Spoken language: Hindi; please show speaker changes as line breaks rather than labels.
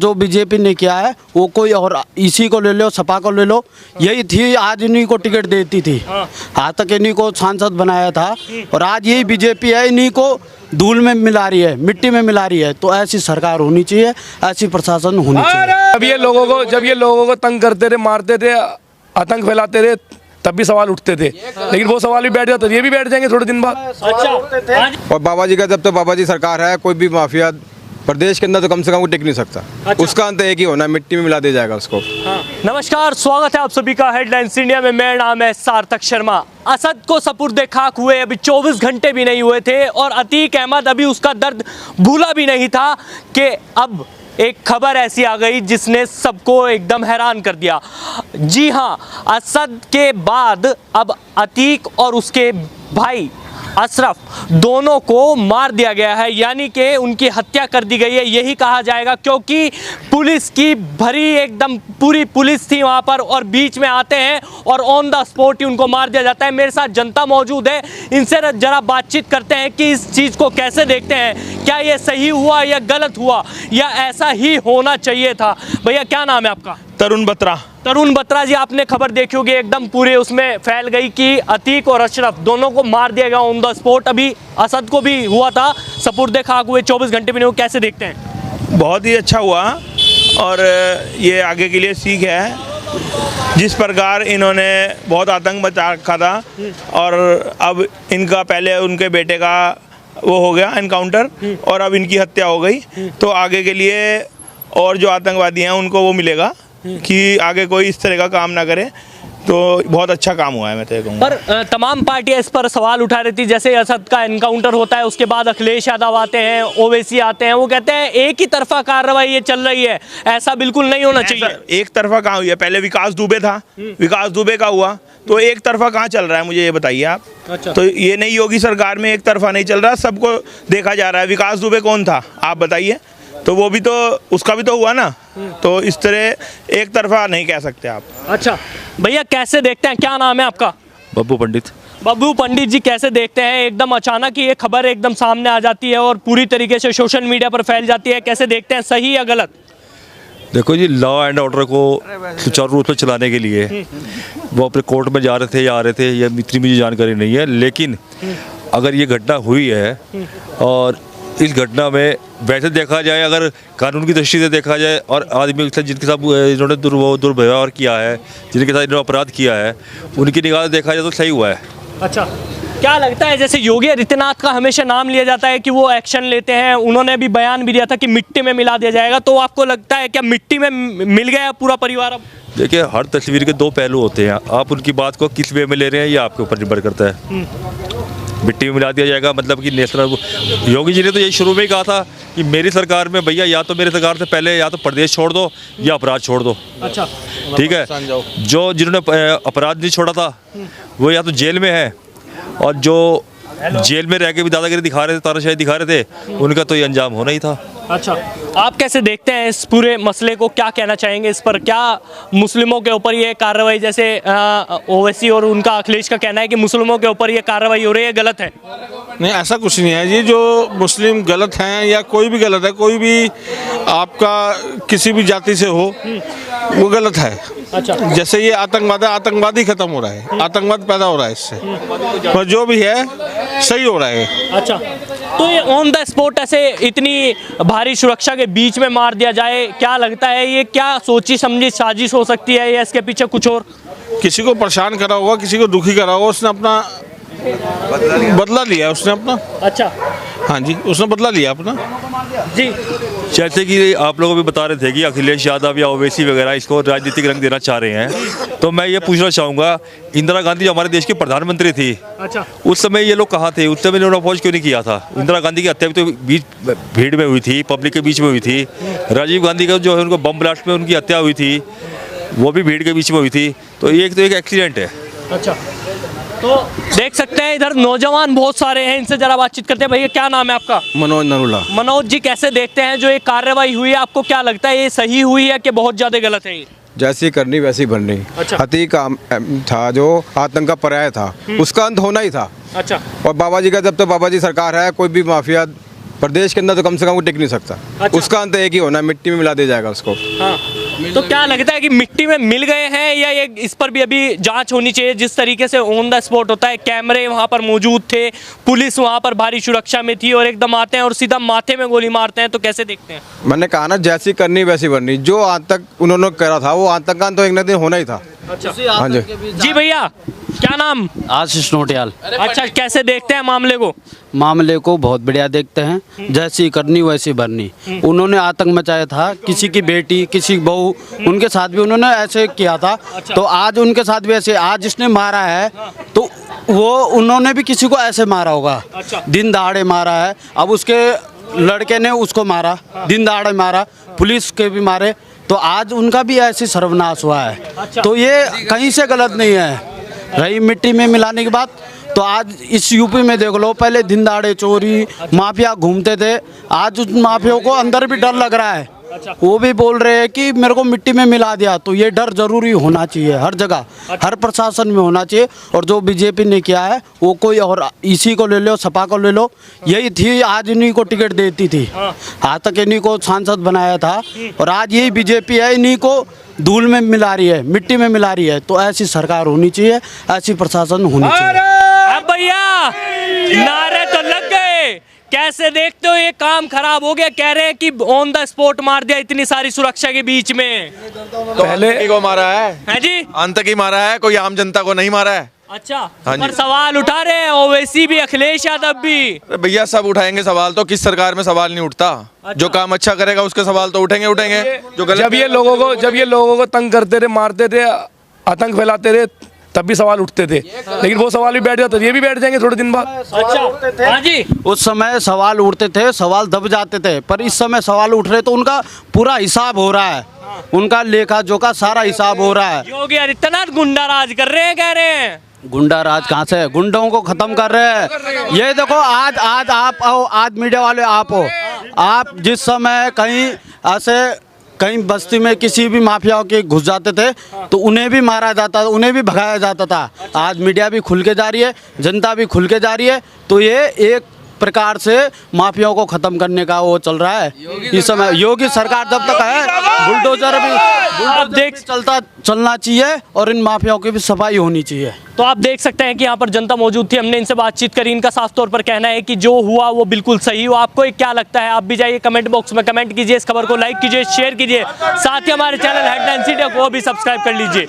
जो बीजेपी ने किया है वो कोई और इसी को ले लो, सपा को ले लो, यही थी आज इन्हीं को टिकट देती थी। आज तक इन्हीं को सांसद बनाया था और आज यही बीजेपी है इन्हीं को धूल में मिला रही है, मिट्टी में मिला रही है। तो ऐसी सरकार होनी चाहिए, ऐसी प्रशासन होनी चाहिए।
जब ये लोगों को तंग करते थे, मारते थे, आतंक फैलाते थे, तब भी सवाल उठते थे, लेकिन वो सवाल भी बैठ जाते थे, ये भी बैठ जाएंगे थोड़े दिन बाद।
और बाबा जी का जब तक बाबा जी सरकार है, कोई भी माफिया प्रदेश के अंदर तो कम से कम वो टिक नहीं सकता। उसका अंत एक ही होना, मिट्टी में मिला दिया जाएगा उसको।
नमस्कार, स्वागत है आप सभी का हेडलाइंस इंडिया में। मेरा नाम है सार्थक शर्मा। असद को सपुर्दे खाक हुए अभी 24 घंटे भी नहीं हुए थे और अतीक अहमद अभी उसका दर्द भूला भी नहीं था कि अब एक खबर ऐसी आ गई जिसने सबको एकदम हैरान कर दिया। जी हाँ, असद के बाद अब अतीक और उसके भाई अशरफ दोनों को मार दिया गया है, यानी कि उनकी हत्या कर दी गई है, यही कहा जाएगा, क्योंकि पुलिस की भरी एकदम पूरी पुलिस थी वहां पर और बीच में आते हैं और ऑन द स्पॉट ही उनको मार दिया जाता है। मेरे साथ जनता मौजूद है, इनसे जरा बातचीत करते हैं कि इस चीज़ को कैसे देखते हैं, क्या ये सही हुआ या गलत हुआ या ऐसा ही होना चाहिए था। भैया क्या नाम है आपका?
तरुण बत्रा।
तरुण बत्रा जी, आपने खबर देखी होगी, एकदम पूरे उसमें फैल गई कि अतीक और अशरफ दोनों को मार दिया गया ऑन द स्पॉट। अभी असद को भी हुआ था, सपुर्दे खाक हुए 24 घंटे भी नहीं हुए, कैसे देखते हैं?
बहुत ही अच्छा हुआ और ये आगे के लिए सीख है। जिस प्रकार इन्होंने बहुत आतंक मचा रखा था और अब इनका पहले उनके बेटे का वो हो गया एनकाउंटर और अब इनकी हत्या हो गई, तो आगे के लिए और जो आतंकवादी हैं उनको वो मिलेगा कि आगे कोई इस तरह का काम ना करे। तो बहुत अच्छा काम हुआ है, मैं तो कहूँगा।
पर तमाम पार्टियां इस पर सवाल उठा रही थी, जैसे असद का एनकाउंटर होता है उसके बाद अखिलेश यादव आते हैं, ओवैसी आते हैं, वो कहते हैं एक ही तरफा कार्रवाई ये चल रही है, ऐसा बिल्कुल नहीं होना चाहिए।
एक तरफा कहाँ हुई है? पहले विकास दुबे था, विकास दुबे का हुआ, तो एक तरफा कहाँ चल रहा है, मुझे ये बताइए आप।
अच्छा।
तो ये नई योगी सरकार में एक तरफा नहीं चल रहा, सबको देखा जा रहा है। विकास दुबे कौन था आप बताइए? तो वो भी तो, उसका भी तो हुआ ना। तो इस तरह एक तरफा नहीं कह सकते आप।
अच्छा भैया, कैसे देखते हैं? क्या नाम है आपका?
बब्बू पंडित।
बब्बू पंडित जी, कैसे देखते हैं एकदम अचानक ये खबर एकदम सामने आ जाती है और पूरी तरीके से सोशल मीडिया पर फैल जाती है, कैसे देखते हैं, सही या गलत?
देखो जी, लॉ एंड ऑर्डर को सुचारू रूप से चलाने के लिए वो अपने कोर्ट में जा रहे थे या आ रहे थे, ये इतनी मुझे जानकारी नहीं है, लेकिन अगर ये घटना हुई है और इस घटना में वैसे देखा जाए, अगर कानून की दृष्टि से देखा जाए और आदमी जिनके साथ इन्होंने दुर्व्यवहार किया है, जिनके साथ इन्होंने अपराध किया है, उनकी निगाह से देखा जाए तो सही हुआ है।
अच्छा, क्या लगता है, जैसे योगी आदित्यनाथ का हमेशा नाम लिया जाता है कि वो एक्शन लेते हैं, उन्होंने भी बयान भी दिया था कि मिट्टी में मिला दिया जाएगा, तो आपको लगता है क्या मिट्टी में मिल गया पूरा परिवार अब?
देखिए, हर तस्वीर के दो पहलू होते हैं, आप उनकी बात को किस वे में ले रहे हैं ये आपके ऊपर निर्भर करता है। मिट्टी में मिला दिया जाएगा मतलब कि नेशनल, योगी जी ने तो यही शुरू में ही कहा था कि मेरी सरकार में भैया या तो मेरी सरकार से पहले या तो प्रदेश छोड़ दो या अपराध छोड़ दो।
अच्छा,
ठीक है, जो जिन्होंने अपराध नहीं छोड़ा था वो या तो जेल में है और जो जेल में रह के भी दादागिरी दिखा रहे थे, तानाशाही दिखा रहे थे, उनका तो ये अंजाम होना ही था।
अच्छा, आप कैसे देखते हैं इस पूरे मसले को, क्या कहना चाहेंगे इस पर? क्या मुस्लिमों के ऊपर ये कार्रवाई, जैसे ओवैसी और उनका अखिलेश का कहना है कि मुस्लिमों के ऊपर ये कार्रवाई हो रही है, गलत है?
नहीं, ऐसा कुछ नहीं है जी। जो मुस्लिम गलत हैं या कोई भी गलत है, कोई भी आपका किसी भी जाति से हो, वो गलत है।
अच्छा,
जैसे ये आतंकवादी खत्म हो रहा है, आतंकवाद पैदा हो रहा है इससे, पर जो भी है सही हो रहा है।
अच्छा, तो ये ऑन द स्पॉट ऐसे इतनी भारी सुरक्षा के बीच में मार दिया जाए, क्या लगता है ये क्या सोची समझी साजिश हो सकती है या इसके पीछे कुछ और?
किसी को परेशान करा होगा, किसी को दुखी करा होगा, उसने अपना बदला लिया उसने अपना।
अच्छा,
हाँ जी, उसने बदला लिया अपना
जी।
जैसे कि आप लोग भी बता रहे थे कि अखिलेश यादव या ओवैसी वगैरह इसको राजनीतिक रंग देना चाह रहे हैं, तो मैं ये पूछना चाहूँगा, इंदिरा गांधी जो हमारे देश की प्रधानमंत्री थी,
अच्छा,
उस समय ये लोग कहाँ थे? उस समय इन्होंने अपोज क्यों नहीं किया था? इंदिरा गांधी की हत्या भी तो भीड़ में हुई थी, पब्लिक के बीच में हुई थी। राजीव गांधी का जो है उनको बम ब्लास्ट में उनकी हत्या हुई थी, वो भी भीड़ के बीच में हुई थी। तो ये एक एक्सीडेंट है।
अच्छा, तो देख सकते हैं इधर नौजवान बहुत सारे हैं, इनसे जरा बातचीत करते हैं। भैया क्या नाम है आपका?
मनोज नरूला।
मनोज जी, कैसे देखते हैं जो ये कार्रवाई हुई है, आपको क्या लगता है ये सही हुई है कि बहुत ज्यादा गलत है?
जैसी करनी वैसी बननी।
अच्छा।
अतीक था जो आतंक का पर्याय था, उसका अंत होना ही था।
अच्छा।
और बाबा जी का जब तक बाबा जी सरकार है, कोई भी माफिया प्रदेश के अंदर तो कम से कम वो टिक नहीं सकता।
अच्छा।
उसका अंत एक ही होना है, मिट्टी में मिला दिया जाएगा उसको।
हाँ। तो क्या लगता है कि मिट्टी में मिल गए हैं या ये इस पर भी अभी जांच होनी चाहिए? जिस तरीके से ऑन द स्पॉट होता है, कैमरे वहां पर मौजूद थे, पुलिस वहां पर भारी सुरक्षा में थी और एकदम आते हैं और सीधा माथे में गोली मारते हैं, तो कैसे देखते हैं?
मैंने कहा ना, जैसी करनी वैसी बननी। जो आतंक उन्होंने करा था वो आतंकवाद तो एक ना दिन होना ही था। हाँ जी।
जी भैया, क्या नाम?
आशीष नोटियाल।
अच्छा, कैसे देखते हैं मामले को?
मामले को बहुत बढ़िया देखते हैं, जैसी करनी वैसी भरनी। उन्होंने आतंक मचाया था, किसी की बेटी, किसी की बहू, उनके साथ भी उन्होंने ऐसे किया था। तो आज उनके साथ भी ऐसे, आज जिसने मारा है तो वो उन्होंने भी किसी को ऐसे मारा होगा, दिन दहाड़े मारा है। अब उसके लड़के ने उसको मारा, दिन दहाड़े मारा, पुलिस के भी मारे, तो आज उनका भी ऐसे सर्वनाश हुआ है। तो ये कहीं से गलत नहीं है। रही मिट्टी में मिलाने की बात, तो आज इस यूपी में देख लो, पहले दिन दहाड़े चोरी माफिया घूमते थे, आज उन माफियाओं को अंदर भी डर लग रहा है। वो भी बोल रहे हैं कि मेरे को मिट्टी में मिला दिया। तो ये डर जरूरी होना चाहिए हर जगह, हर प्रशासन में होना चाहिए। और जो बीजेपी ने किया है वो कोई और, इसी को ले लो, सपा को ले लो, यही थी आज इन्हीं को टिकट देती थी, आज तक इन्हीं को सांसद बनाया था। और आज यही बीजेपी है, इन्हीं को धूल में मिला रही है, मिट्टी में मिला रही है। तो ऐसी सरकार होनी चाहिए, ऐसी प्रशासन होनी चाहिए।
अब भैया नारे तो लग गए, कैसे देखते हो? ये काम खराब हो गया, कह रहे हैं कि ऑन द स्पॉट मार दिया इतनी सारी सुरक्षा के बीच में।
पहले
को मारा
है जी,
आतंकी मारा है, कोई आम जनता को नहीं मारा है।
अच्छा,
हाँ
पर
जी।
सवाल उठा रहे हैं ओवैसी भी, अखिलेश यादव भी।
अरे भैया सब उठाएंगे सवाल, तो किस सरकार में सवाल नहीं उठता? जो काम अच्छा करेगा उसके सवाल तो उठेंगे उठेंगे। जो गलत
जब ये लोगों को तंग करते थे, मारते थे, आतंक फैलाते थे, तब भी सवाल उठते थे। लेकिन वो सवाल भी बैठ जाते थे, ये भी बैठ जाएंगे थोड़े दिन बाद।
अच्छा, हाँ जी।
उस समय सवाल उठते थे, सवाल दब जाते थे, पर इस समय सवाल उठ रहे तो उनका पूरा हिसाब हो रहा है, उनका लेखा जोखा सारा हिसाब हो रहा है।
योगी आदित्यनाथ गुंडा राज कर रहे हैं, कह रहे हैं।
गुंडा राज कहाँ से? गुंडों को खत्म कर रहे हैं। ये देखो, आज आप आओ, आज मीडिया वाले आप हो, आप जिस समय कहीं ऐसे कहीं बस्ती में किसी भी माफियाओं के घुस जाते थे तो उन्हें भी मारा जाता था, उन्हें भी भगाया जाता था। आज मीडिया भी खुल के जा रही है, जनता भी खुल के जा रही है। तो ये एक प्रकार से माफियाओं को खत्म करने का वो चल रहा है इस समय। योगी सरकार जब तक है, बुलडोजर भी चलना चाहिए और इन माफियाओं की भी सफाई होनी चाहिए।
तो आप देख सकते हैं कि यहाँ पर जनता मौजूद थी, हमने इनसे बातचीत करी। इनका साफ तौर पर कहना है कि जो हुआ वो बिल्कुल सही हुआ। आपको क्या लगता है? आप भी जाइए कमेंट बॉक्स में कमेंट कीजिए, इस खबर को लाइक कीजिए, शेयर कीजिए, साथ ही हमारे चैनल हेडलाइंस इंडिया को भी सब्सक्राइब कर लीजिए।